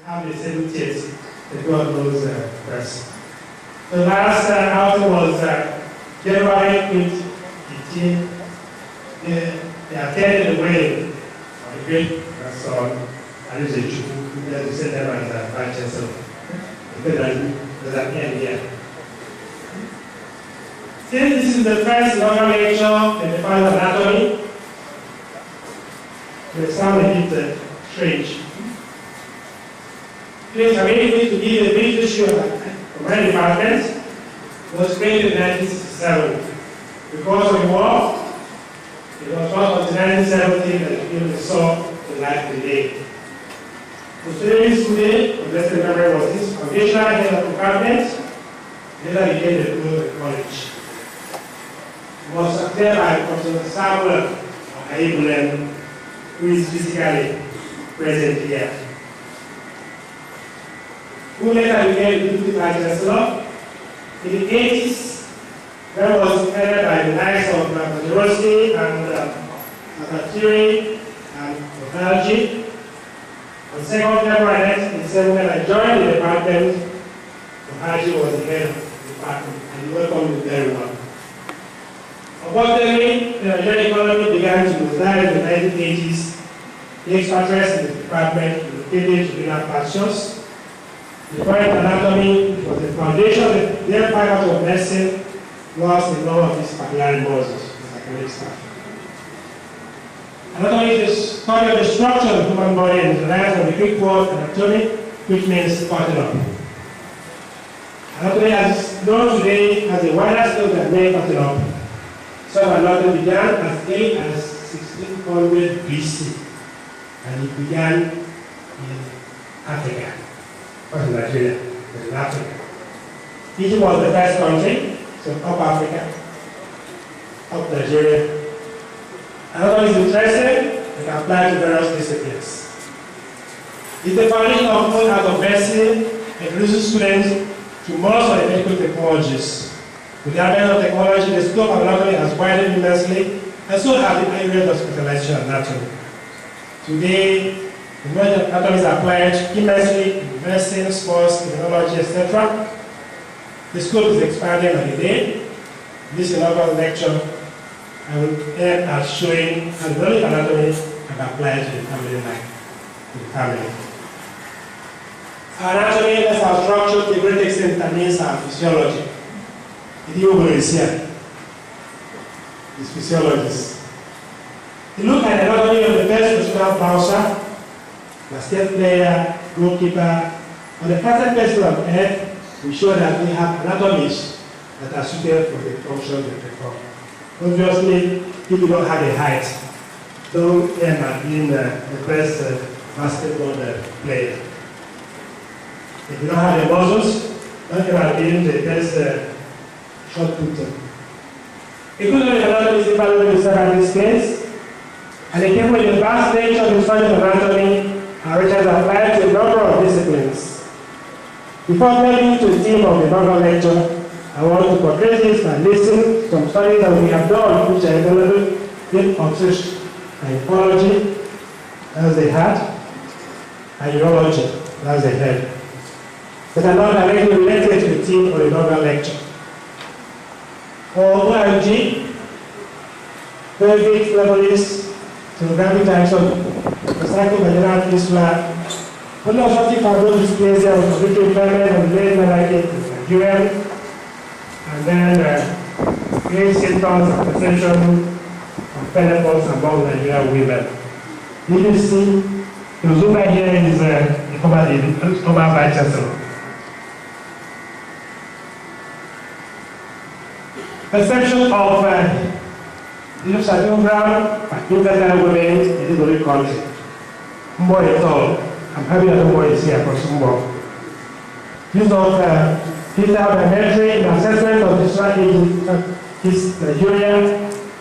have the 70th, the God knows best. The last outing was January 2015. They attended the wedding of the great son, and this is who has said them as Vice Chancellor. There's an end here. Since this is the first inaugural lecture in the field of anatomy, it will sound a bit strange. Please permit me to give a brief issue of my department. It was created in 1967. Because of the war, it was not until 1970 that people saw the light of the day. The students today, the best remember, was this foundational head of the department, later became the dean of the college. It was succeeded by Professor Samuel Aibulem, who is physically present here. Who later became the deputy vice chancellor. In the 80s, that was headed by the likes of Rossi and Theory and Pathology. On 2nd February 1987, when I joined the department, Pathology was the head of the department, and he welcomed me very well. Unfortunately, the Nigerian economy began to decline in the 1980s. The expatriates in the department relocated to greener pastures. The current anatomy was the foundation of their faculty of medicine, lost in all of these particular models, the academic staff. Anatomy is the study of the structure of the human body and is derived from the Greek word anatomy, which means cutting up. Anatomy, as is known today, has a wider scope than mere cutting up. So anatomy began as late as 1600 BC, and it began in Africa. Not in Nigeria, but in Africa. Egypt was the first country, so up Africa, up Nigeria. Anatomy is interesting, it can apply to various disciplines. It's the foundation of all art of medicine, introduces students to most of the medical technologies. With the advent of technology, the scope of anatomy has widened immensely, and so have the areas of specialization anatomy. Today, the knowledge of anatomy is applied immensely in medicine, sports, immunology, etc. The scope is expanding on the day. This inaugural lecture, I will end at showing how the knowledge of anatomy can be applied to the family life, to the family. Our anatomy, that's our structure, to a great extent determines our physiology. The Enugu is here. It's physiologists. You look at the anatomy of the best professional bouncer, basket player, goalkeeper, on the present person on earth, we show that we have anatomies that are suited for the function they perform. Obviously, if you don't have a height, don't end up being the best basketball player. If you don't have the muscles, don't end up being the best shot putter. A good anatomy is evaluated in several disciplines, and the people in the vast nature of the study of anatomy are which has applied to a number of disciplines. Before turning to the theme of the inaugural lecture, I want to portray this by listing some studies that we have done which are available in obstetrics and gynecology, that's the heart, and urology, that's the head. But are not directly related to the theme of the inaugural lecture. For ORG, pelvic flevoris, sonographic types of psychovaginal fistula, polyosmotic fibrosis dysplasia with completely impairment of the late menarche in Nigeria, and then great symptoms of perception of menopause among Nigerian women. You see, the Zuma here is the former vice chancellor. Perception of ground by infertile women in the Holy country. More at all, I'm happy that the boy is here for some more. Use of fetal biometry in assessment of digital age is Nigeria,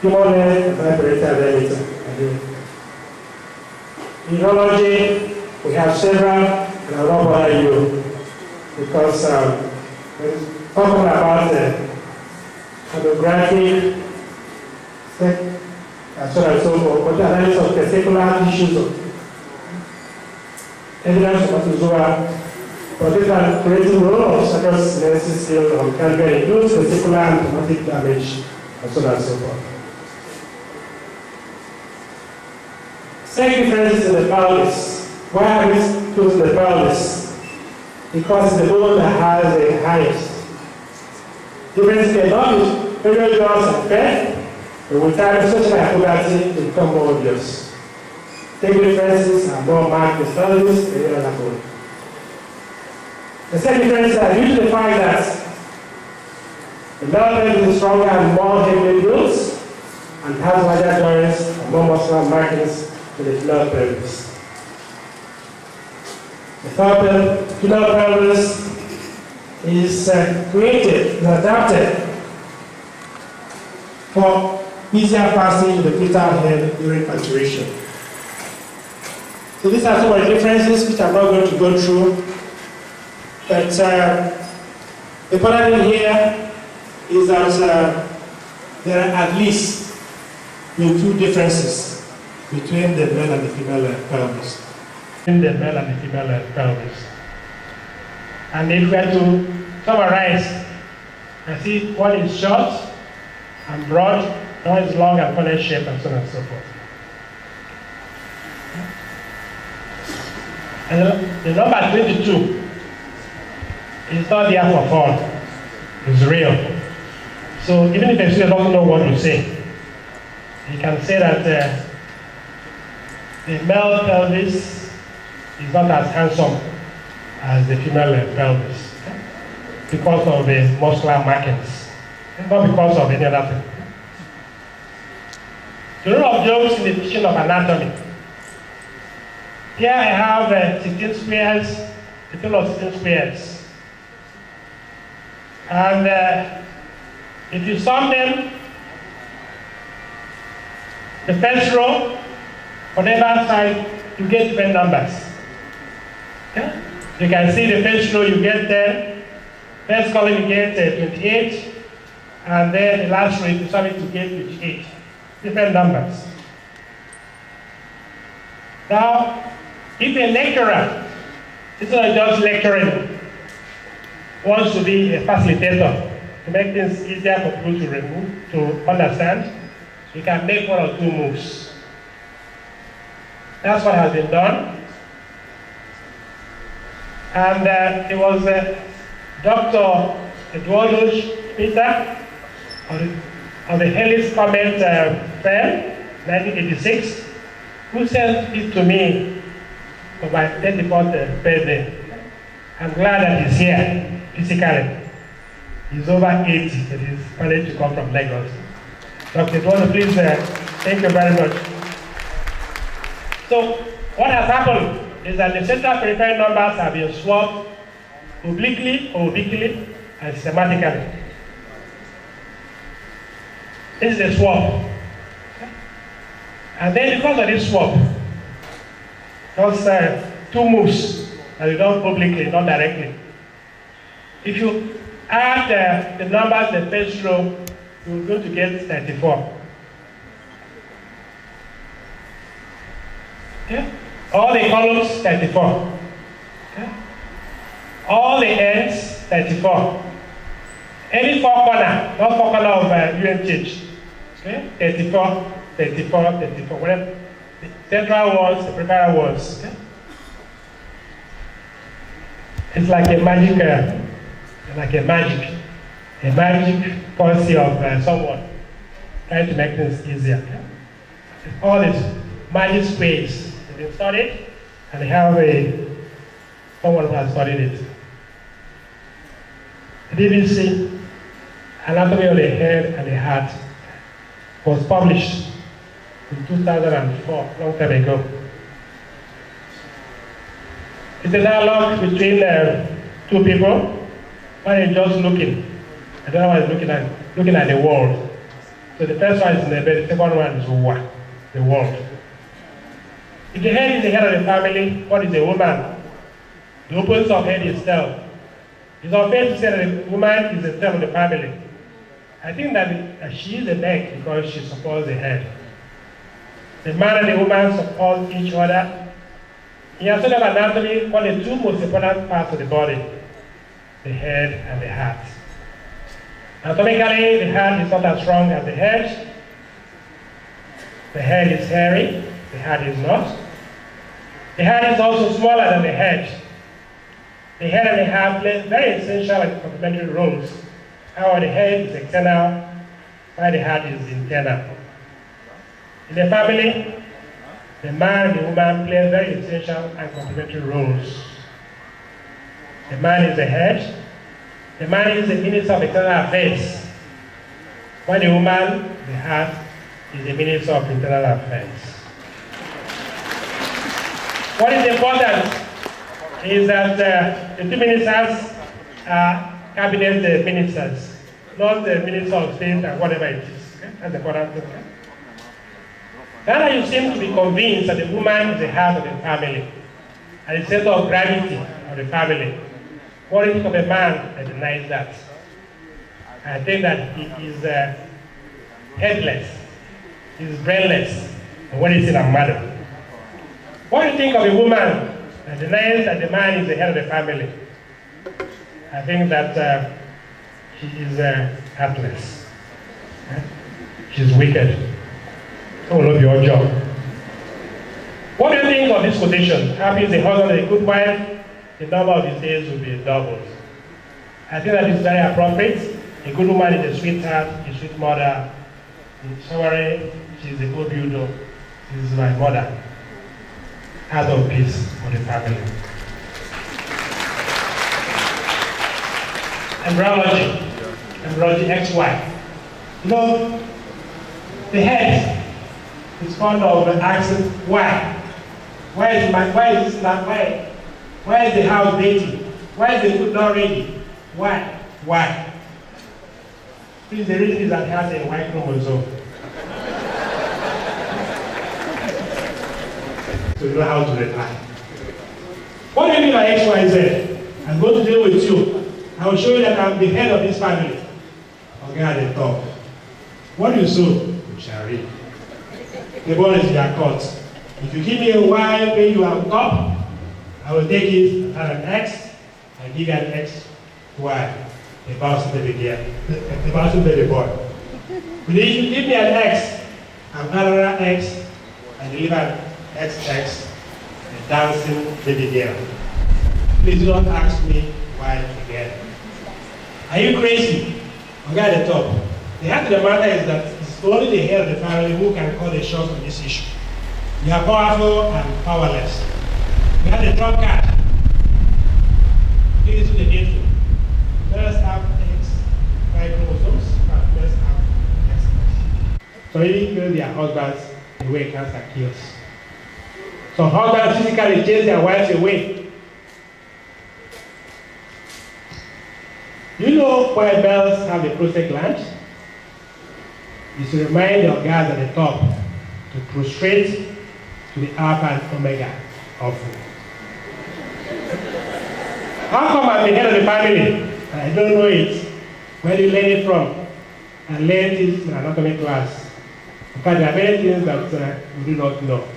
human and vibrator diameter. In urology, we have several, and I will not bother you because we're talking about photographic, so on, but the analysis of testicular tissues. evidence of protozoa, particular creating role of circus sinensis skill on can includes particular and traumatic damage, and so on and so forth. Second differences in the pelvis. Why are we choosing the pelvis? Because it's the bone that has the highest. Difference in the period jaws and bed, but with time, social hypogamy will become more obvious. Take differences are more marked in pelvis than the other bone. The second difference are due to the fact that the male pelvis is stronger and more heavily built and has larger joints and more muscular markings to the female pelvis. The third female pelvis is created, is adapted for easier passage to the fetal head during maturation. So these are some of the differences which I'm not going to go through, but the important thing here is that there are at least 2 differences between the male and the female pelvis. In the male and the female pelvis. And if we are to summarize, I see one is short and broad, one is long and funnel shape, and so on and so forth. And the number 22 is not there for fun, it's real. So even if a student doesn't know what to say, you can say that the male pelvis is not as handsome as the female pelvis because of the muscular markings, not because of any other thing. The role of jokes in the teaching of anatomy. Here I have 16 squares, a total of 16 squares. And if you sum them, the first row, whatever side, you get different numbers. Yeah? You can see the first row you get 10, first column you get 28, and then the last row you sum it to get 58. Different numbers. Now, if a lecturer, instead of just lecturing, wants to be a facilitator to make things easier for people to understand, you can make 1 or 2 moves. That's what has been done. And it was Dr. Eduardo Peter of the Helix Comet Fair, 1986, who sent it to me for my 34th birthday. I'm glad that he's here physically. He's over 80, but he's managed to come from Lagos. Dr. Eduardo, please, thank you very much. So, what has happened is that the central peripheral numbers have been swapped obliquely, and systematically. This is a swap. And then because of this swap, those 2 moves that you done obliquely, not directly. If you add the numbers in the first row, you're going to get 34. Okay? All the columns, 34. Okay? All the ends, 34. Any 4 corner, not 4 corner of UMTH. Okay? 34, 34, 34. Whatever. The central ones, the peripheral ones. Okay? It's like a magic policy of someone trying to make things easier. Okay? All these magic space have been studied, and they have someone who has studied it. The BBC Anatomy of the Head and the Heart was published in 2004, long time ago. It's a dialogue between 2 people. One is just looking, and the other one is looking at the world. So the first one is in the bed, the second one is the world. If the head is the head of the family, what is the woman? The opposite of head is tail. It's unfair to say that the woman is the tail of the family. I think that she is the neck because she supports the head. The man and the woman support each other In your study of anatomy, one of the two most important parts of the body, the head and the heart. Anatomically, the heart is not as strong as the head. The head is hairy, the heart is not. The heart is also smaller than the head. The head and the heart play very essential and complementary roles. However, the head is external, while the heart is internal. In the family, the man and the woman play very essential and complementary roles. The man is the head. The man is the minister of external affairs, while the woman, the heart, is the minister of internal affairs. What is important is that the two ministers are cabinet ministers, not the minister of state and whatever it is. Okay? That's the important thing. Okay? Now you seem to be convinced that the woman is the heart of the family and the center of gravity of the family. What do you think of a man that denies that? I think that he is headless, he is brainless, and what is in a mother? What do you think of a woman that denies that the man is the head of the family? I think that she is heartless. She's wicked. That will not be your job. What do you think of this quotation? Happy is the husband and a good wife, the number of his days will be doubled. I think that is very appropriate. A good woman is a sweetheart, a sweet mother. In summary, she is a good builder. She is my mother. Heart of peace for the family. Embryology, ex-wife. You know, the head is fond of asking why. Why is the house dating? Why is the food not ready? Why? Why? Please, the reason is that it has a Y chromosome. So you know how to reply. What do you mean by X, Y, Z? I'm going to deal with you. I will show you that I'm the head of this family. Okay, at the top. What do you sow? You shall reap. The ball is in your court. If you give me a Y when you are on top, I will take it and add an X and give you an X, Y. The bouncing baby girl. The bouncing baby boy. But if you give me an X, I'm another X and deliver an XX, the dancing baby girl. Please do not ask me why again. Are you crazy? Okay, at the top. The heart of the matter is that it's only the head of the family who can call the shots on this issue. You are powerful and powerless. You have the trump card. Please do the needful. Let us have X, Y chromosomes, but let's have X. So even kill their husbands the way cancer kills. Some husbands physically chase their wives away. You know why bells have the prostate gland? It's to remind the organs at the top to prostrate to the alpha and omega of food. How come I'm the head of the family? I don't know it. Where do you learn it from? I learned it in anatomy class. In fact, there are many things that we do not know.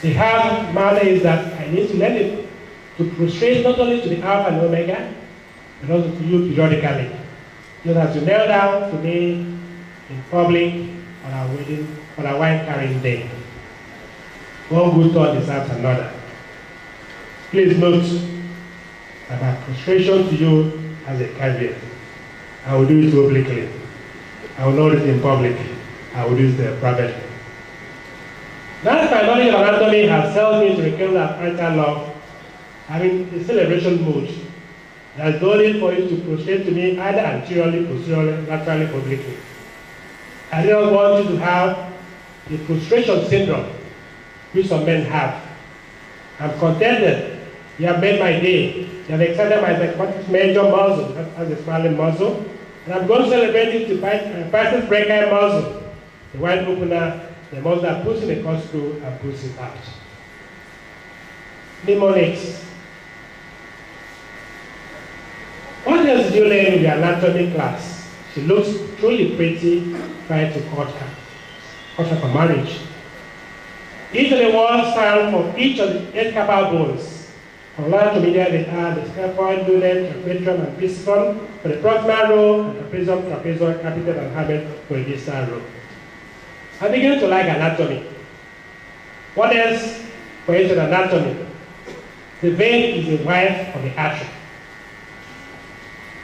The hard matter is that I need to learn it to prostrate not only to the alpha and omega, but also to you periodically. Just as you kneel down to me in public on our wedding, on our wine carrying day. One good thought deserves another. Please note that my prostration to you as a caveat. I will do it publicly. I will not do it in public. I will do it privately. Now that my knowledge of anatomy has helped me to rekindle our parental love, I'm in a celebration mood. There's no need for you to prostrate to me either anteriorly, posteriorly, laterally, obliquely. I don't want you to have the prostration syndrome, which some men have. I'm contented. You have made my day. You have excited my major muscle, as the smiling muscle. And I'm going to celebrate it to Pisces brachii muscle, the wide opener, the muscle that puts in the corkscrew and puts it out. Mnemonics. What else did you learn in your anatomy class? She looks truly pretty, trying to court her for marriage. Each of the walls stand for each of the 8 carpal bones. From lower to medial, they are the scaphoid, lunate, trapezium, and piscicum for the proximal row, and trapezium, trapezoid, capital, and hamate for the distal row. I begin to like anatomy. What else for each of anatomy? The vein is the wife of the artery.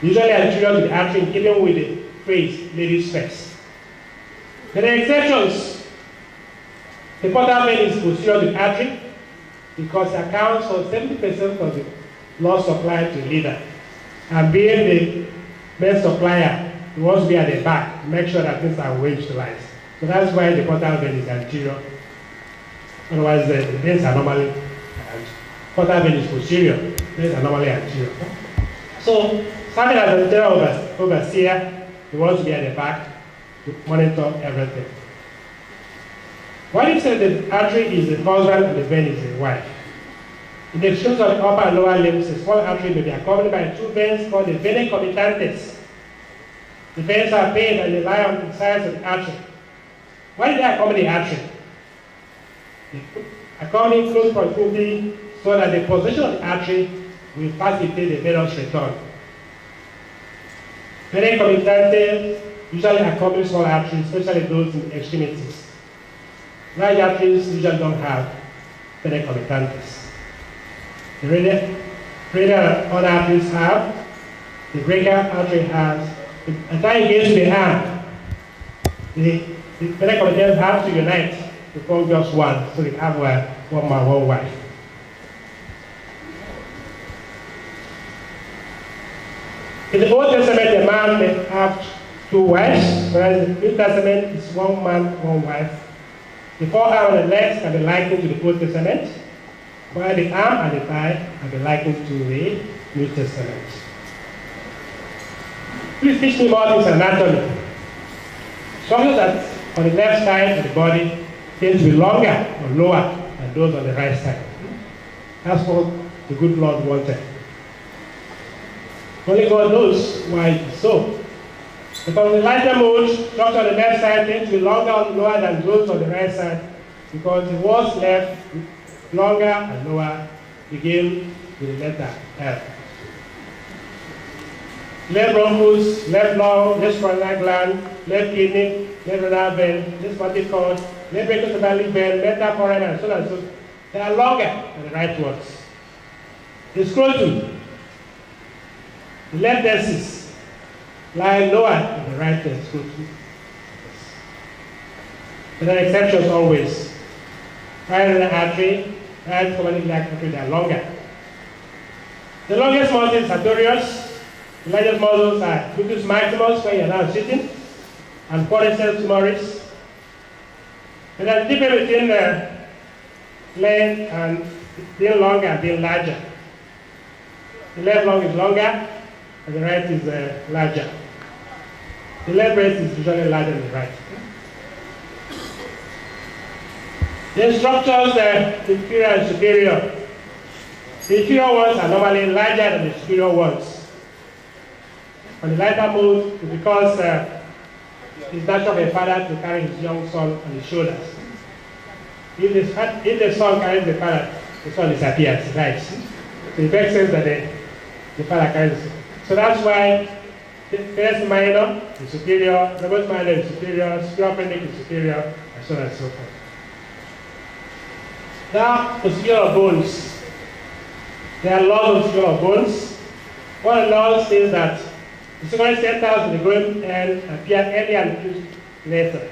Usually anterior to the artery, in keeping with the phrase ladies first. There are exceptions. The portal vein is posterior to the artery because it accounts for 70% of the blood supply to the liver. And being the main supplier, it wants to be at the back to make sure that things are well utilized. So that's why the portal vein is anterior. Otherwise, the veins are normally portal vein is posterior. Veins are normally anterior. So, starting as an anterior overseer, he wants to be at the back to monitor everything. Why do you say the artery is the husband and the vein is the wife? In the extremes of the upper and lower limbs, a small artery may be accompanied by 2 veins called the venae committantes. The veins are paid and they lie on the sides of the artery. Why did they accompany the artery? They accompany close proximity so that the position of the artery will facilitate the venous return. Venae committantes usually accompany small arteries, especially those in the extremities. Large arteries usually don't have venae committantes. The radial other arteries have, the brachial artery has. Until you get to the arm, the venae committantes have to unite to form just one, so they have one man, one wife. In the Old Testament, a man may have 2 wives, whereas in the New Testament, it's 1 man, 1 wife. The forearm and the legs can be likened to the Old Testament, while the arm and the thigh can be likened to the New Testament. Please teach me more this anatomy. Structures that on the left side of the body tend to be longer or lower than those on the right side. That's what the good Lord wanted. Only God knows why it is so. Because the lighter mode, structure on the left side tends to be longer or lower than those on the right side, because the walls left, longer and lower, begin with the letter L. Left bronchus, left lung, left spinal gland, left kidney, left renal vein, left spinal cord, left brachiocephalic vein, left forehead, and so on and so on. They are longer than the right ones. The scrotum, the left testis, lie lower than the right scrotum. There are exceptions always. Right renal artery, right common iliac artery, they are longer. The longest muscle is sartorius. The largest muscles are gluteus maximus, where you are now sitting, and quadriceps femoris. And there's a difference between length and being longer and being larger. The left lung is longer, and the right is larger. The left breast is usually larger than the right. The structures the inferior and superior. The inferior ones are normally larger than the superior ones. On the lighter mode, it's because it's natural for a father to carry his young son on his shoulders. If the son carries the father, the son disappears, right? So it makes sense that the father carries it. So that's why the first minor is superior, the most minor is superior, superior appendix is superior, and so on and so forth. Now, posterior bones. There are laws of posterior bones. One of the laws says that the secondary centers of the growing end appear earlier and fuse later.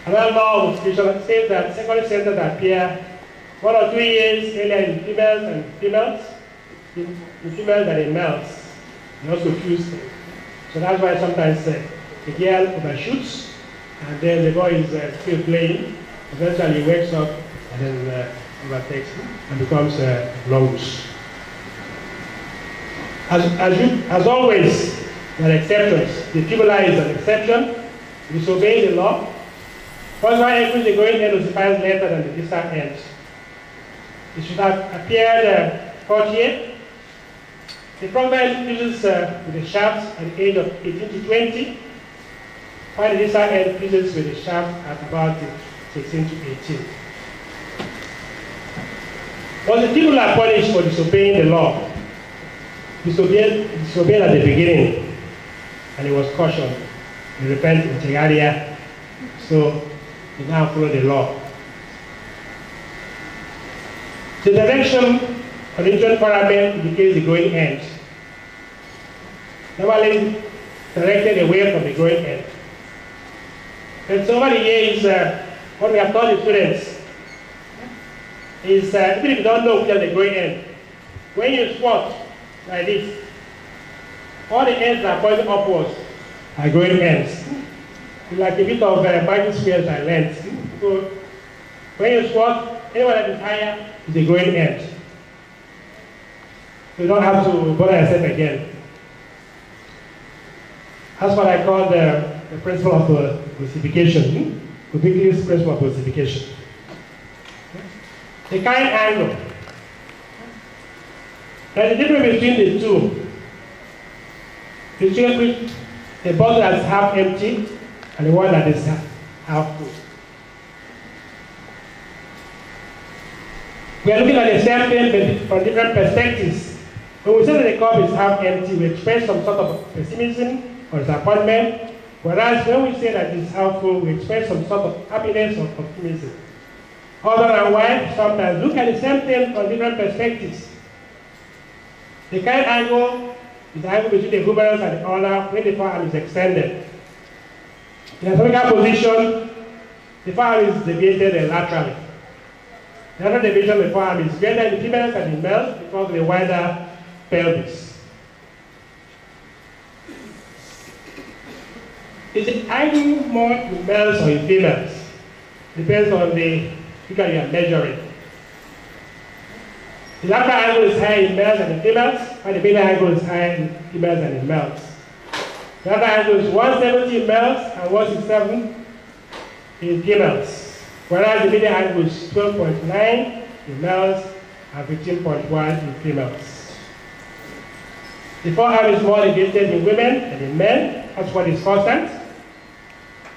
Another law of posterior says that secondary centers appear 1 or 2 years earlier in females and females. In females than in males. They also fuse them. So that's why sometimes the girl overshoots, and then the boy is still playing. Eventually he wakes up and then overtakes and becomes longish. As always, there are exceptions. The fibula is an exception. Disobey the law. First one includes the growing end ossifies later than the distal end. It should have appeared 48. The proximal fuses with the shaft at the age of 18 to 20, while the distal end fuses with the shaft at about 16 to 18. Was the people are punished for disobeying the law? Disobeyed at the beginning, and he was cautioned. He repented in Tegaria, so he now follow the law. The direction of the Indian parliament indicates the growing end. Normally directed away from the growing end. And so over the years, what we have taught the students is even if you don't know which is the growing end, when you squat like this, all the ends are pointing upwards are growing ends. It's like a bit of magic spheres I learned. So when you squat, anyone that is higher is a growing end. So you don't have to bother yourself again. That's what I call the principle of ossification. Obikili's principle of ossification. The kind angle. There's a difference between the two. Between the bottle that is half empty and the one that is half full. We are looking at the same thing from different perspectives. When we say that the cup is half empty, we express some sort of pessimism or disappointment, whereas when we say that it's half full, we express some sort of happiness or optimism. Husband and wife sometimes look at the same thing from different perspectives. The kind angle is the angle between the humerus and the ulna when the forearm is extended. In a cervical position, the forearm is deviated laterally. The other deviation of the forearm is greater in the females than in males because of the wider pelvis. Is the angle more in males or in females? Depends on the figure you are measuring. The lateral angle is higher in males than in females, while the medial angle is higher in females than in males. The lateral angle is 170 in males and 167 in females, whereas the medial angle is 12.9 in males and 15.1 in females. The forearm is more deviated in women than in men. That's what is constant.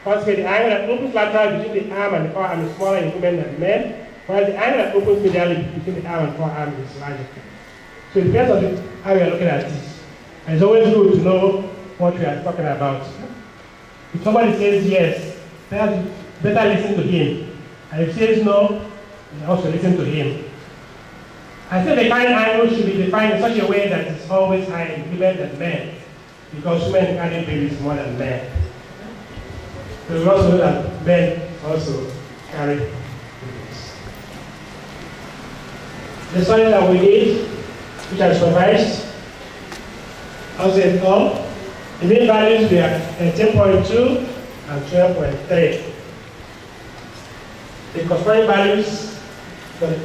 Consequently, the angle that opens laterally between the arm and the forearm is smaller in women than men, while the angle that opens medially between the arm and forearm is larger. So it depends on how we are looking at this. And it's always good to know what we are talking about. If somebody says yes, then better listen to him. And if he says no, then also listen to him. I think the kind angle should be defined in such a way that it's always higher in women than men, because women carry babies more than men. So we also know that men also carry babies. The study that we did, which I supervised, also in all, the mean values were 10.2 and 12.3. The corresponding values were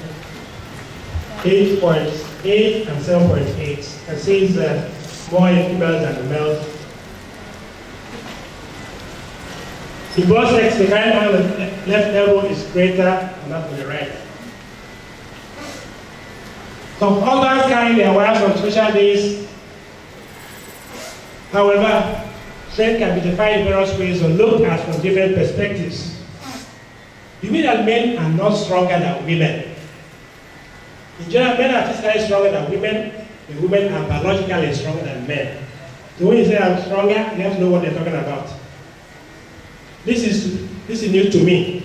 8.8 and 7.8. And since more in females than in males. In both sexes, the kind angle of the left elbow is greater than that on the right. Some organs carry their wires on special days. However, strength can be defined in various ways or looked at from different perspectives. You mean that men are not stronger than women? In general, men are physically stronger than women, and women are biologically stronger than men. So when you say I'm stronger, you have to know what they're talking about. This is new to me.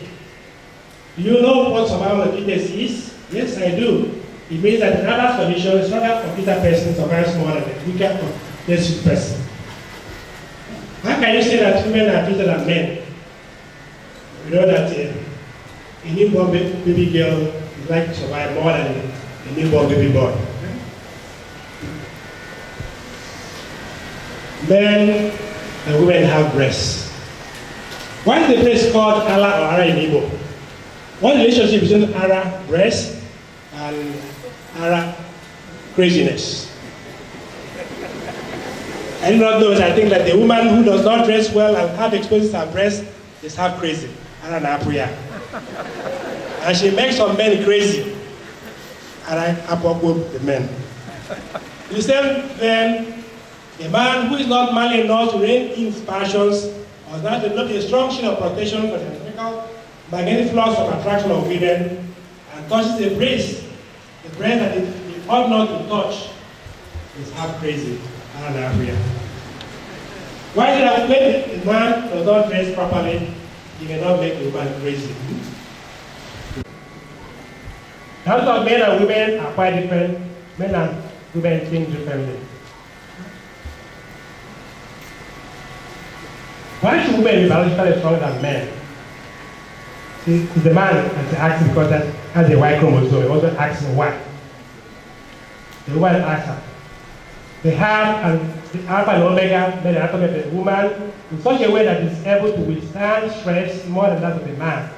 Do you know what survival fitness is? Yes, I do. It means that in other conditions, a stronger computer person survives more than a weaker or less fit person. How can you say that women are fitter than men? We know that a newborn baby girl is like to survive more than a newborn baby boy. Men and women have breasts. Why is the place called Ara or Ara in Igbo? What relationship between Ara, breast, and Ara, craziness? I do not know. I think that the woman who does not dress well and have exposed her breast is half crazy. Ara na apuya. And she makes some men crazy. Ara apogo the men. The same then, a man who is not manly enough to rein in his passions or not develop a strong shield of protection for the physical magnetic flux of attraction of women and touches the breast that it ought not to touch is half crazy and area. Why is it that when a man does not dress properly, he may not make a woman crazy? The answer of men and women are quite different. Men and women think differently. Why should women be biologically stronger than men? See, it's the man that's asking because that has a Y chromosome. He also asks why. The woman asks her. They have the alpha and omega, made the anatomy of the woman in such a way that it's able to withstand stress more than that of the man.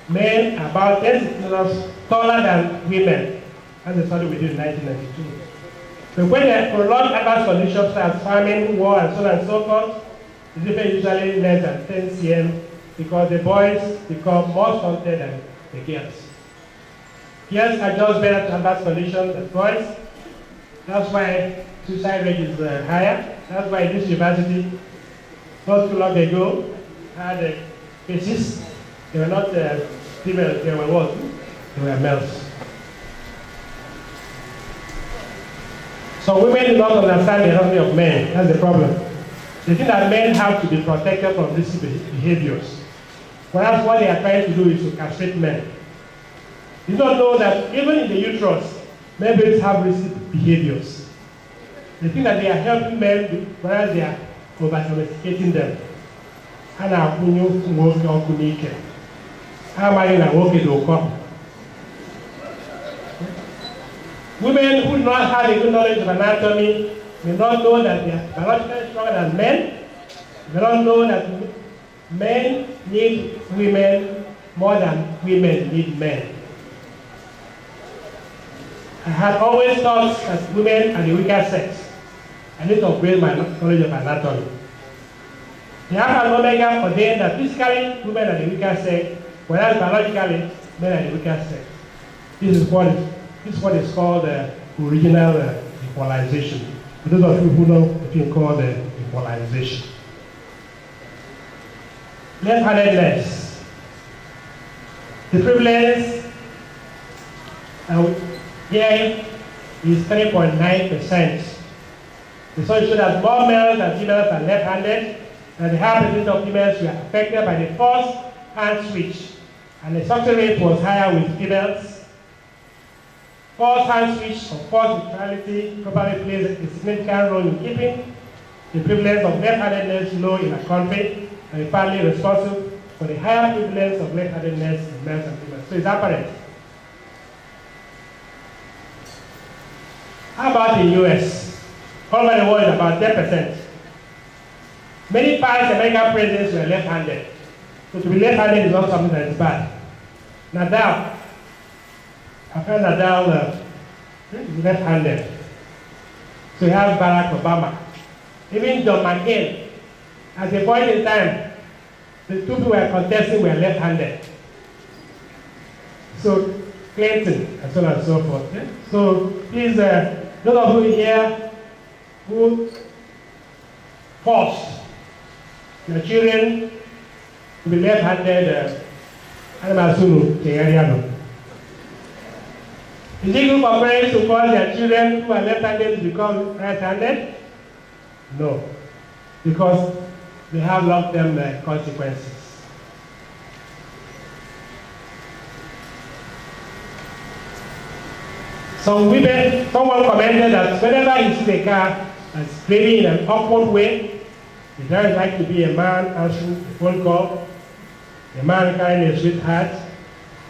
Men are about 10 centimeters taller than women, as a study we did in 1992. So when they prolonged adverse conditions such as famine, war, and so on and so forth, the difference is usually less than 10 cm because the boys become more stunted than the girls. Girls are just better to adverse conditions than boys. That's why suicide rate is higher. That's why this university, not too long ago, had cases. They were not females, they were what? They were males. So women do not understand the anatomy of men. That's the problem. They think that men have to be protected from these behaviors. Whereas what they are trying to do is to castrate men. You don't know that even in the uterus, men babies have risky behaviors. They think that they are helping men, whereas they are over-domesticating them. Women who do not have a good knowledge of anatomy may not know that they are biologically stronger than men. They don't know that men need women more than women need men. I had always thought that women are the weaker sex. I need to upgrade my knowledge of anatomy. The Alpha and Omega ordained that physically women are the weaker sex, whereas biologically men are the weaker sex. This is what is called original equalization. For those of you who know what you call the equalization. Left-handedness. The prevalence here is 3.9%. The study showed that more males than females are left-handed, and the higher percentage of females were affected by the first hand switch, and the success rate was higher with females. First hand switch or forced neutrality probably plays a significant role in keeping the prevalence of left-handedness low in a country, and is partly responsible for the higher prevalence of left-handedness in males and females. So it's apparent. How about the US? All over the world is about 10%. Many past American presidents were left-handed. So to be left-handed is not something that is bad. Nadal, our friend Nadal is left-handed. So you have Barack Obama. Even John McCain, at a point in time, the two people were contesting were left-handed. So Clinton, and so on and so forth. Yeah? So please, those of you here who forced your children to be left-handed, is it good for parents to force their children who are left-handed to become right-handed? No, because they have long-term consequences. Someone commented that whenever he sees a car that's driving in an upward way, it's very likely to be a man answering a phone call, a man carrying a sweetheart,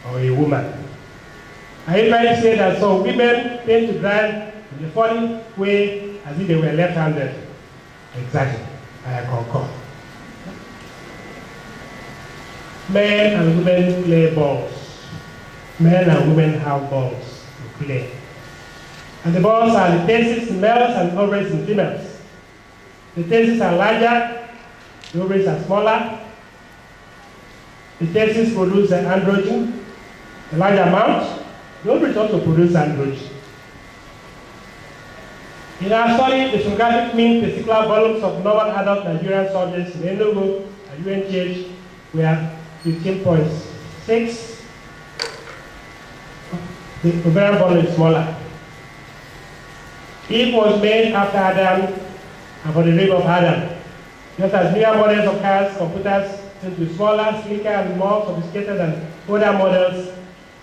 or a woman. Are you trying to say that some women tend to drive in a funny way as if they were left-handed? Exactly, I concur. Men and women play balls. Men and women have balls to play. And the balls are the testes in males and ovaries in females. The testes are larger, the ovaries are smaller. The testes produce androgen, a large amount. The ovaries also produce androgen. In our study, the sonographic mean testicular volumes of normal adult Nigerian subjects in Enugu and UNCH were 15.6. The ovarian bundle is smaller. Eve was made after Adam and for the rib of Adam. Just as newer models of cars, computers tend to be smaller, sleeker, and more sophisticated than older models,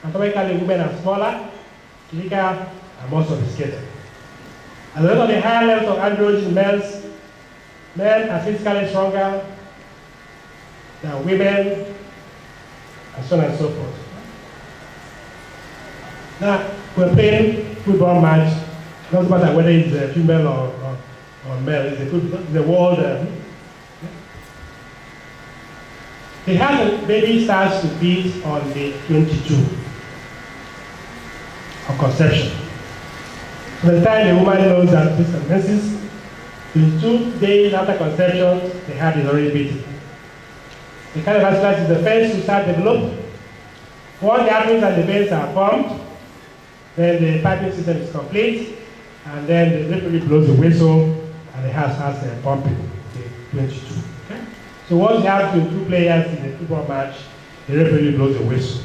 anatomically women are smaller, sleeker, and more sophisticated. As a result of the higher levels of androgens in males, men are physically stronger than women, and so on and so forth. Now, we're playing football match. Doesn't matter whether it's a female or male. It's the world. The heart of the baby starts to beat on the 22 of conception. By the time the woman knows that this commences, 22 days after conception, the heart is already beating. The cardiovascular is the first to start developing. Once the arteries and the veins are formed, then the piping system is complete, and then the referee blows the whistle, and the heart starts pumping, the 22. Okay? So once you have 22 players in a football match, the referee blows the whistle.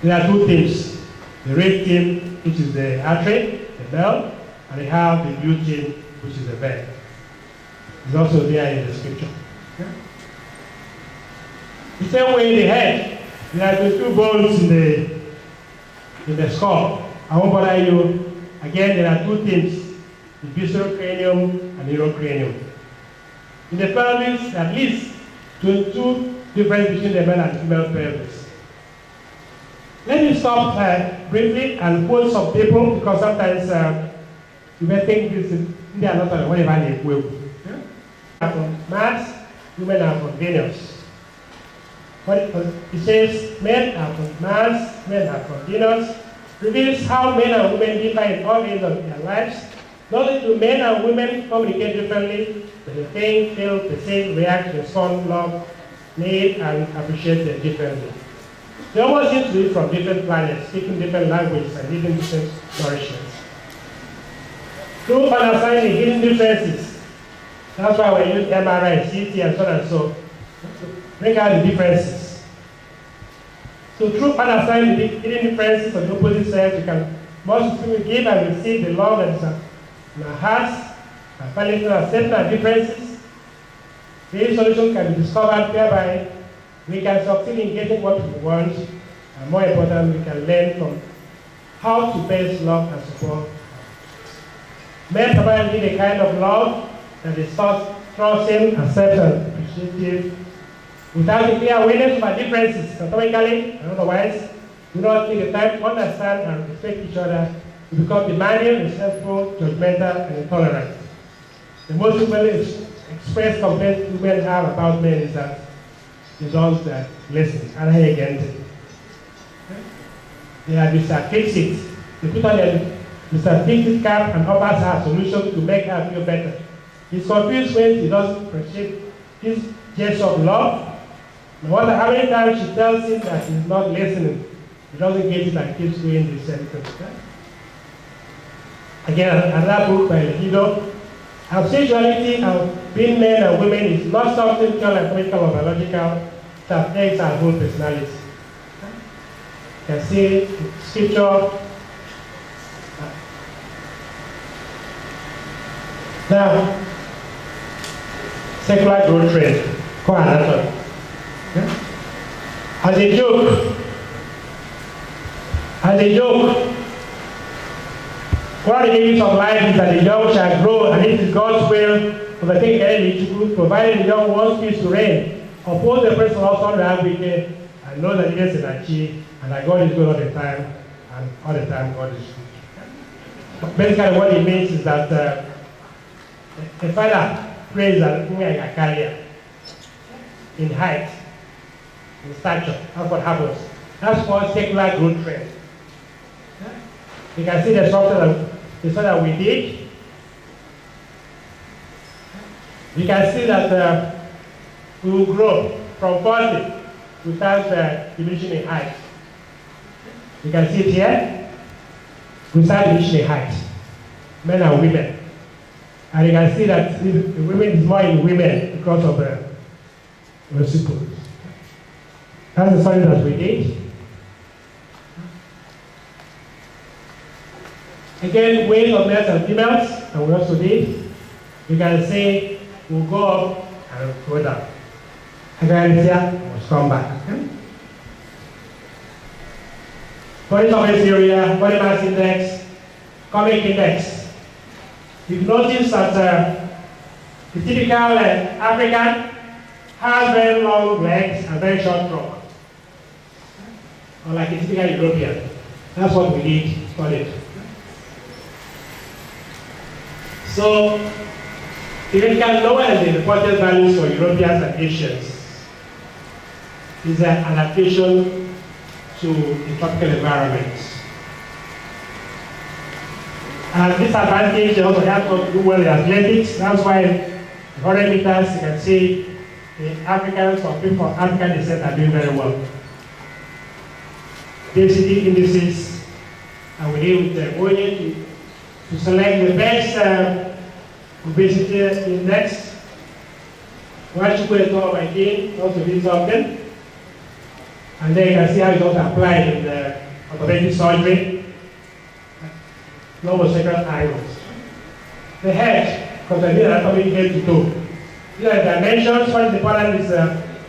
There are two teams. The red team, which is the artery, the bell, and they have the blue team, which is the vein. It's also there in the scripture. Okay? The same way in the head, there are 22 bones in the skull. I won't bother you. Again, there are two teams, the visceral cranium and neurocranium. In the pelvis, at least 22 differences between the male and female pelvis. Let me stop briefly and quote some people, because sometimes you may think they are not whatever they will. Yeah? From Mars, women are from Venus. But it says men are from Mars, men are from Venus. Reveals how men and women differ in all areas of their lives. Not only do men and women communicate differently, but they think, feel, perceive, react, respond, love, need, and appreciate them differently. They almost seem to be from different planets, speaking different languages and living different nourishments. To understand the hidden differences, that's why we use MRI, CT, and so on and so to bring out the differences. So through understanding the hidden differences of the opposite sex, we can most people give and receive the love that is in our hearts, and finally accepting our differences. These solutions can be discovered whereby we can succeed in getting what we want, and more important, we can learn from how to best love and support. Men probably need a kind of love that is trusting, accepting, and appreciative. Without the clear awareness of our differences, anatomically and otherwise, we don't take the time to understand and respect each other, we become demanding, resentful, judgmental, and intolerant. The most frequently expressed complaint women have about men is that they don't listen. They are Mr. Fix-It. They put on their Mr. Fix-It cap and offers her a solution to make her feel better. He's confused when he doesn't appreciate his gesture of love. No matter how many times she tells him that he's not listening, he doesn't get it and keeps doing the same thing. Again, another book by Legido. Our sexuality of being men and women is not something anatomical or biological that affects our whole personality. You can see scripture. Now, secular growth rate, co-anatomy. As a joke, one of the meanings of life is that the young shall grow, and it is God's will to take any provided the young wants peace to reign. Oppose the person also that wicked, and know that he gets an achieve, and that God is good all the time, and all the time God is good. Basically, what it means is that the father prays that a carrier in height, in stature. That's what happens. That's called secular growth rate. You can see the something that we did. You can see that we will grow from 40 without diminishing in height. You can see it here. Without diminishing in height. Men and women. And you can see that the women is more in women because of the reciprocity. That's the study that we did. Again, weight of males and females, and we also did. You can say we'll go up and go down. Again, here, we'll come back. Okay? Body surface area, body mass index, comic index. You've noticed that the typical African has very long legs and very short trunk. Or like a typical European. That's what we need to study. So, theoretically lower than the reported values for Europeans and Asians is an adaptation to the tropical environment. And this advantage also helps us do well in athletics. That's why in 100 meters you can see the Africans or people of African descent are doing very well. Density indices, and we're able to select the best obesity index. What you put it all by game, also this something. And then you can see how it's also applied in the orthopedic surgery. Normal sacral angles. The head, because I did anatomy head to toe. These are the dimensions. What is important is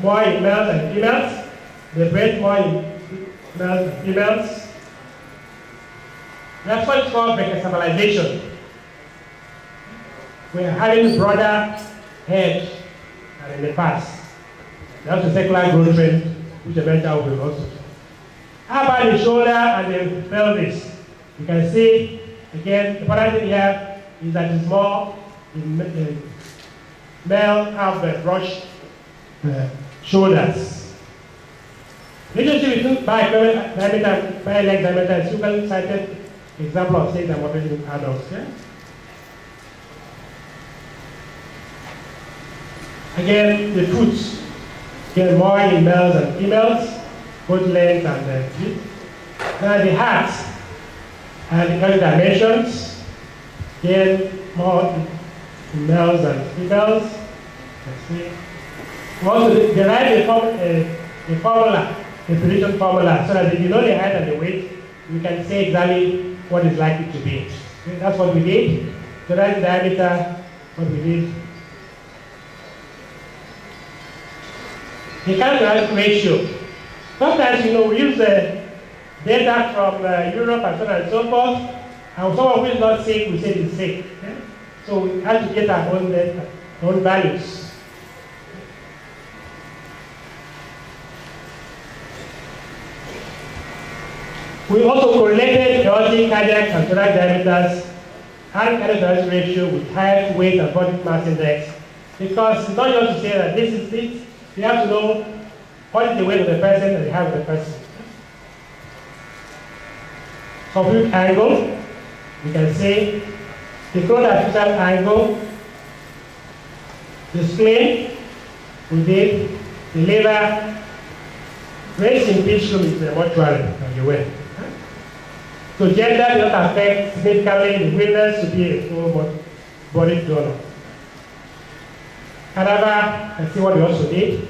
more in males and females. The breadth more in males and females. That's what is called stabilization. We are having broader head than in the past. That's the secular growth rate, which eventually will also. How about the shoulder and the pelvis? You can see, again, the important thing here is that it's more in male have the brush shoulders. Relationship between bi-leg diameter is usually cited example of sex and mortality in adults. Yeah? Again, the foot, again, more in males and females, both length and feet. Now the heart and the current dimensions, again, more in males and females. Let's see. We also derive a formula, a prediction formula, so that if you know the height and the weight, you can say exactly what is likely to be. Okay, that's what we did. Derive the diameter, what we did. The characteristic ratio. Sometimes, we use the data from Europe and so on and so forth, and someone who is not sick, we say he's sick. Okay? So we have to get our own data, own values. We also correlated chaotic cardiac and thoracic diameters and cardiac ratio with height, weight, and body mass index, because it's not just to say that this is it. You have to know what is the weight of the person and the height of the person. Complete angle, you can say the coronal angle, the spleen, we did, the liver, race in pitch room is the mortuary, as you will. So gender does not affect significantly the willingness to be a full body donor. However, let's see what we also did.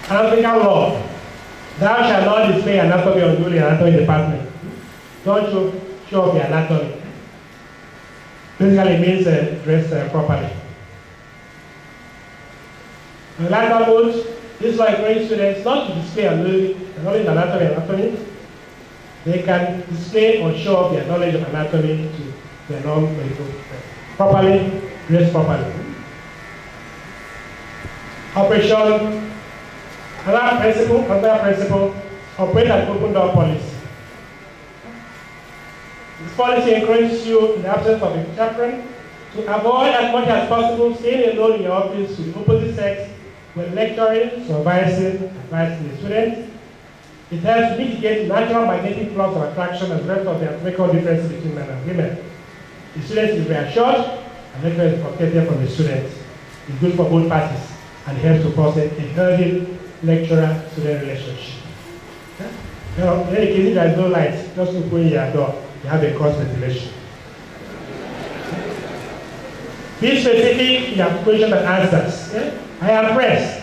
Anatomical law. Thou shalt not display anatomy unduly in anatomy department. Don't show off the anatomy. Basically it means dress properly. In lateral modes, this is why encourage students not to display only the anatomy. They can display or show off their knowledge of anatomy to their non-medical properly, dress properly. Operation, another principle, operate an open door policy. This policy encourages you, in the absence of a chaperone, to avoid as much as possible staying alone in your office with the opposite sex when lecturing, supervising, advising the students. It helps mitigate natural magnetic flux of attraction and the rest of the anatomical differences between men and women. The students is reassured, and lecturer is protected from the students. It's good for both parties, and it helps to foster a healthy lecturer-student relationship. In any case, if there is no light, just open your door, you have a cross ventilation. Be specific in your questions and answers. I am pressed.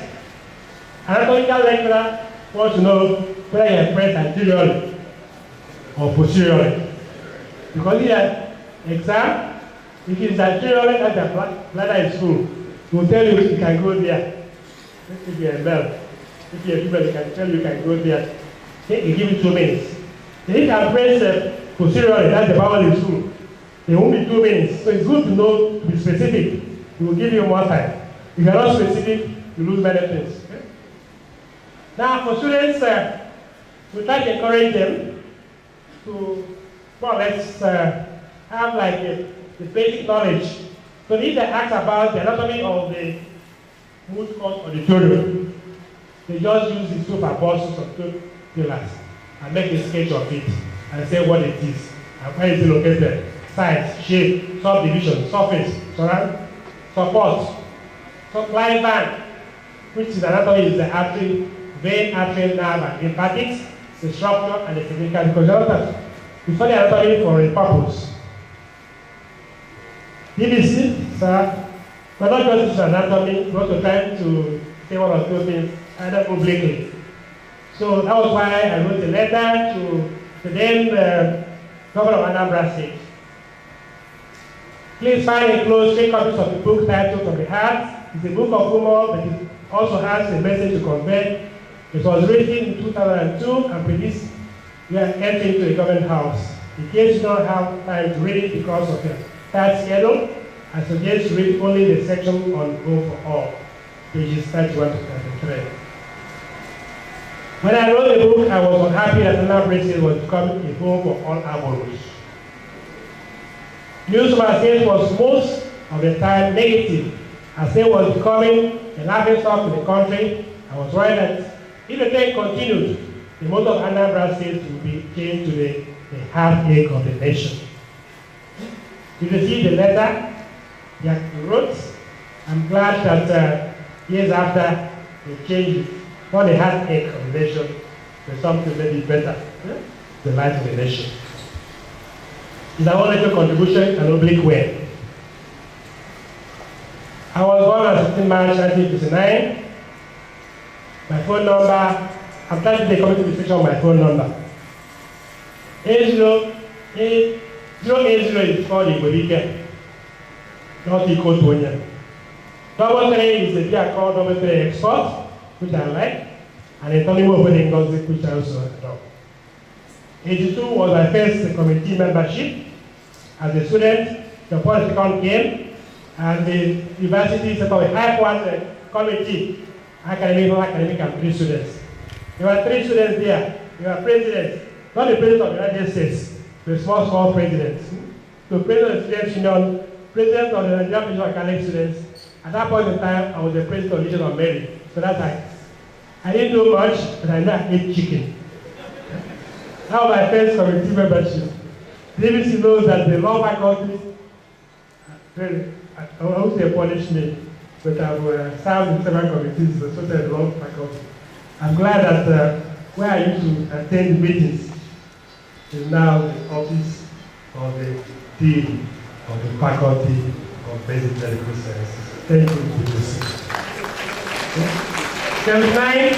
Anatomical lecturer wants to know whether you are pressed anteriorly or posteriorly. Because in an exam, if it is anteriorly and the bladder is full, it will tell you you can go there. If you are a male, if you are a female, it can tell you can go there. It give you 2 minutes. If you can press posteriorly, that's the bowel is full. It won't be 2 minutes. So it's good to know, to be specific. It will give you more time. If you are not specific, you lose many things. Okay? Now, for students, we try to encourage them to, well, let's have like the basic knowledge. So if they ask about the anatomy of the moot court auditorium, they just use the two apostles or two pillars and make a sketch of it and say what it is and where is it located, size, shape, subdivision, surface, surround, support, supply band, which is anatomy is the artery, vein, artery, nerve, and lymphatics, the structure, and the significant. Because we study anatomy for a purpose. DBC, sir, we're not just using anatomy, we're also trying to say one or two things either publicly. So that was why I wrote a letter to the then Governor of Anambra State. Please find enclosed 3 copies of the book titled From the Heart. It's a book of humor, but it also has a message to convey. It was written in 2002 and produced we are entering into a government house. In case you don't have time to read it because of your tight schedule, I suggest you read only the section on Home for All, pages 31 to 33. When I wrote the book, I was unhappy that Anambra State was becoming a home for all Aboros. News of our state was most of the time negative, as it was becoming a laughing stock in the country. I was worried that if the trend continued, the motto of Anambra State would be changed to the heartache of the nation. You receive the letter that he wrote. I'm glad that years after they changed it, not the heartache of the nation, but something maybe better, the life of the nation. It's our little contribution in an oblique way. I was born on 16 March 1959. My phone number, I'm trying to take coming to the section of my phone number. 080 is called the Bolivia, not equal to 1. 33 is the beer called 33 Export, which I like, and a Tony opening gossip, which I also adopt. 82 was my first committee membership. As a student, the political came, and the university set up a high-quality committee, academic and 3 students. There were 3 students there. There were presidents, not the president of the United States, the small presidents. The president of the Students' Union, president of the Nigerian Federation of Academic Students. At that point in time, I was the president of the Legion of Mary. So that's like, I didn't do much, but I know I ate chicken. That was my first committee membership. DBC knows that the law faculty, I won't say punish me, but I've served in several committees associated with the law faculty. I'm glad that where I used to attend meetings is now the office of the dean of the faculty of basic medical sciences. Thank you, DBC. 79,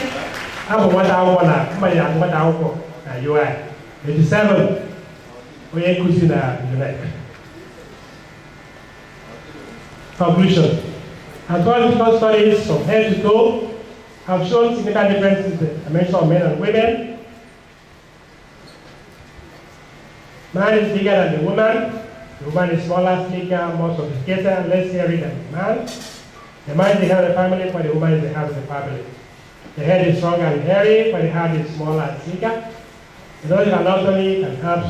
I'm what I want to UI. 87. We are Unite. Conclusion. Anthropological studies from head to toe have shown significant differences in the dimension of men and women. Man is bigger than the woman. The woman is smaller, sleeker, more sophisticated, and less hairy than the man. The man is the head of the family, but the woman is the head of the family. The head is stronger and hairy, but the heart is smaller and sleeker. The knowledge of anatomy can help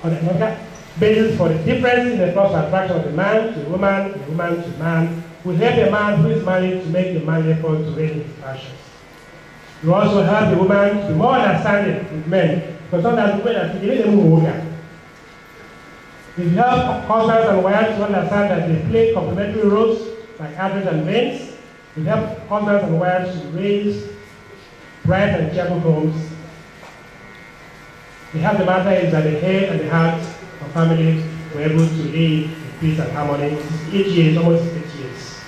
on the basis for the difference in the force of attraction of the man to the woman to man, will help the man who is married to make the manly effort to raise his passions. It will also help the woman to be more understanding with men, because sometimes women are thinking, if you help husbands and wives to understand that they play complementary roles like arteries and veins, it helps husbands and wives to raise bright and cheerful homes. The heart of the matter is that the head and the heart of family were able to live in peace and harmony. 8 years, almost 8 years.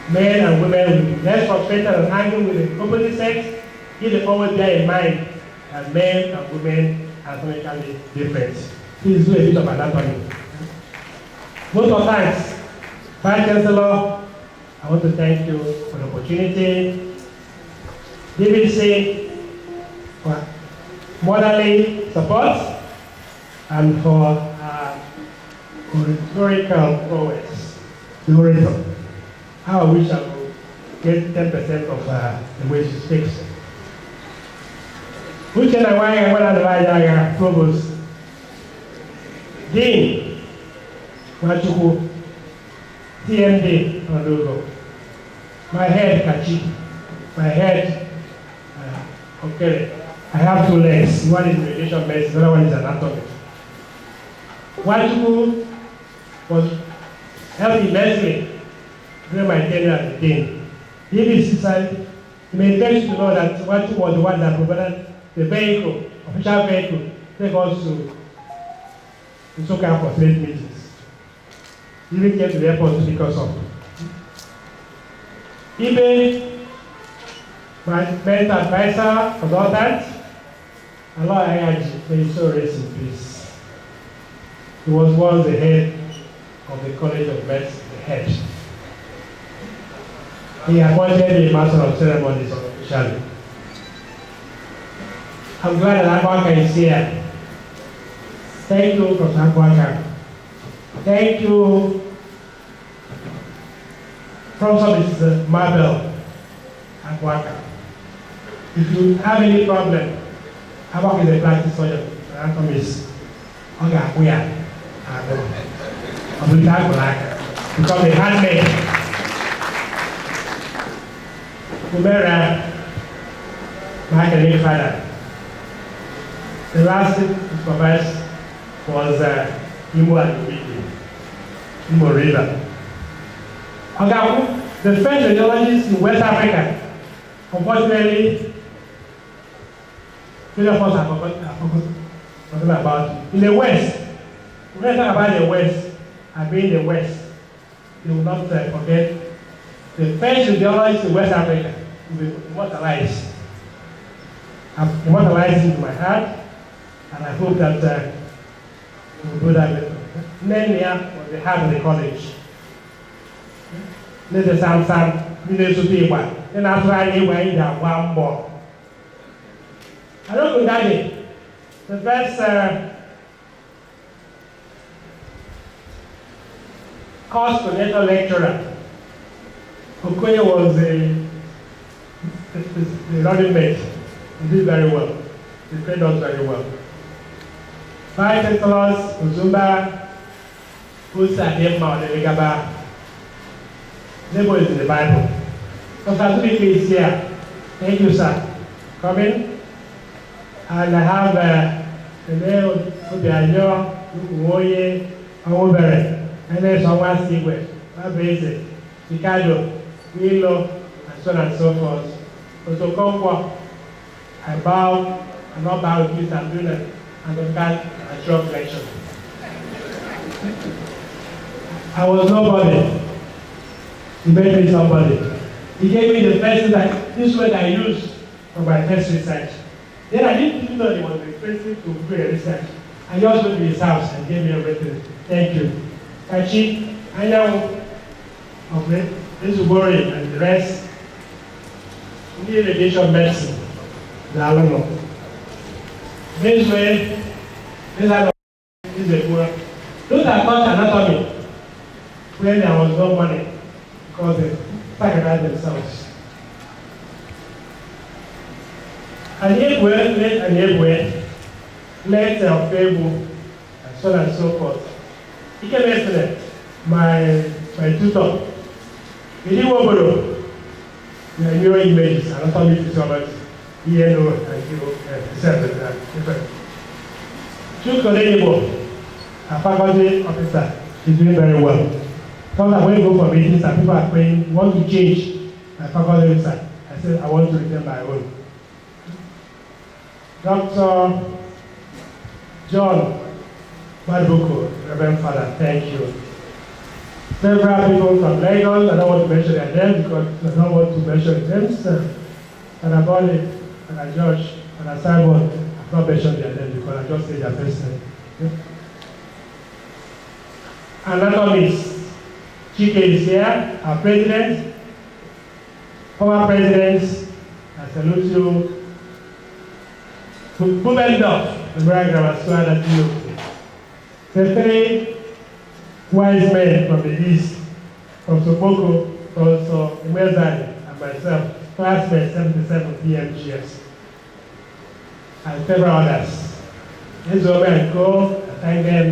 men and women will be less frustrated and angry with the opposite sex if they always bear in mind that men and women are anatomically different. Please do a bit of anatomy. Most of the times, Vice Chancellor, I want to thank you for the opportunity. DBC for motherly support and for rhetorical prowess. The orator. How I wish I would get 10% of the way she speaks. Which and why I want to provost. Dean, Machuku, TMD, Enugu. My head, Kachi. My head, okay. I have two legs. One is radiation medicine, the other one is anatomy. Machuku was helped immensely during my tenure as a dean. He made sense to know that Machuku was the one that provided the vehicle, official vehicle, take us to Nsukka for state meetings. He even came to the airport to pick us up. Ibe, my mental advisor, consultant, and Lord Ayaji, may he so rest in peace. He was once the head of the College of Medicine, the head. He appointed me Master of Ceremonies officially. I'm glad that Akwaka is here. Thank you, Prof Akwaka. Thank you, Professor Mabel Akwaka. If you have any problem, Akwaka is a practice surgeon, anatomist. Okay, we are. Because the handmaid, Kumera, my academic father. The last thing to supervise was Imo and Ubiki, Imo River. Okay, the first radiologists in West Africa, unfortunately, many of us have forgotten about. In the West, when I talk about the West, I mean the West, you will not forget the first radiologist in West Africa will be immortalized. I've immortalized into my heart. And I hope that we'll do that later. Nenia was the heart of the college. Let the Sam, then after I went down one more. I don't know that the first course coordinator lecturer, Okoye was the running mate. He did very well. He trained us very well. Vice Chancellors, Uzumba, Usa, Demma, or Delegaba. Label is in the Bible. Prof Obikili is here. Thank you, sir. Coming. And I have the name of Obianyo, Nukuwoye, Awobere, and then someone Sigwe, Mabese, Ricardo, Milo, and so on and so forth. Otokonkwo, I bow, and not bow with you, I'm doing it. And the fact a short lecture. I was nobody. He made me somebody. He gave me the first that this word I used for my first research. Then I didn't even know he was requested to do a research. I just went to his house and gave me everything. Thank you. Kachi, I know of Ezubori and the rest. Need radiation medicine. The Alamo. This way, this is a poor. Those are not anatomy when there was no money because they sacrificed themselves. And everywhere, let our fable, and so on and so forth. He came yesterday, my tutor. He didn't want to the mirror images, anatomy physiology. ENO and different. Chief Collegible, a faculty officer, is doing very well. Sometimes when you go for meetings and people are praying, want to change my faculty officer, I said, I want to retain my own. Dr. John Maduko, Reverend Father, thank you. several people from Lagos. I don't want to mention their names because I don't want to mention their names. And about it, and I George, and I Simon, I've not mentioned their names because I just said their first name. Okay? Anatomist, Chike is here, our president, former presidents, I salute you. Bubendorf, the Brian Grammar School at Enugu. The three wise men from the east, from Sopoko, also Mwezani, and myself, classmates 77 PMGS, and several others. Let's go and go, I thank them.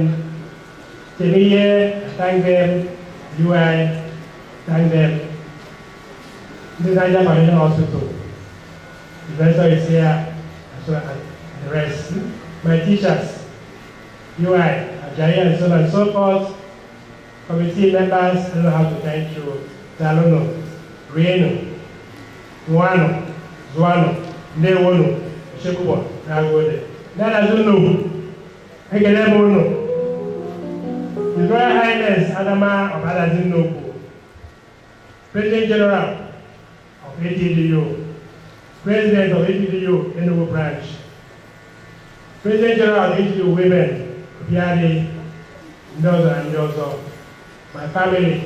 Teniye, I thank them. UI, thank them. The Niger Marine Hospital. The professor is here, as well as the rest. My teachers, UI, Ajayi, and so on and so forth. Committee members, I don't know how to thank you. Zalono, Rieno, Nuano, Zuano, Newono, Shekubo, Nagode. That I don't know. I can never know. His Royal Highness Adama of Adazinobu, President General of ATDU, President of ATDU Enugu branch, President General of ATDU Women, Biari, Ndozo and Ndozo, my family.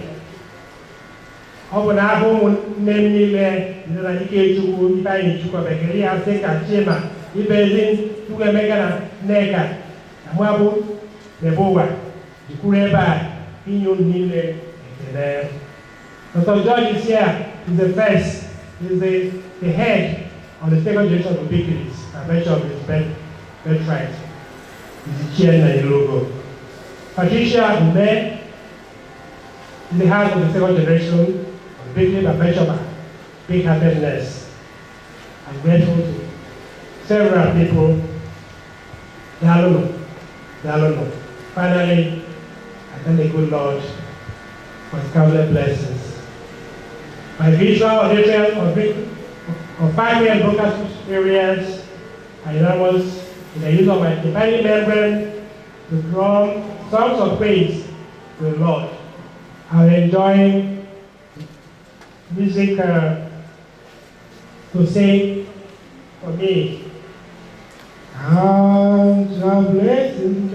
Obonabu Nemile, Nike Chuku, Ibai Chuka, Bekeria, Seka, Chema, Ibezin, Tugamega, Neka, Amabu, Neboa. The Kureba, Inyo Nile, there. Dr. George is here, is the first, is the head of the second generation of Obikilis, a measure of his birthright. Is the chair in the logo. Patricia Ume is the head of the second generation of Obikilis, a measure of big happiness. I'm grateful to several people. They don't know. Finally, I thank the good Lord for his countless blessings. My visual, auditorial, of 5 year broadcast experience, I was in the use of my divine membrane to drum songs of praise to the Lord. I'm enjoying music to sing for me. And the blessings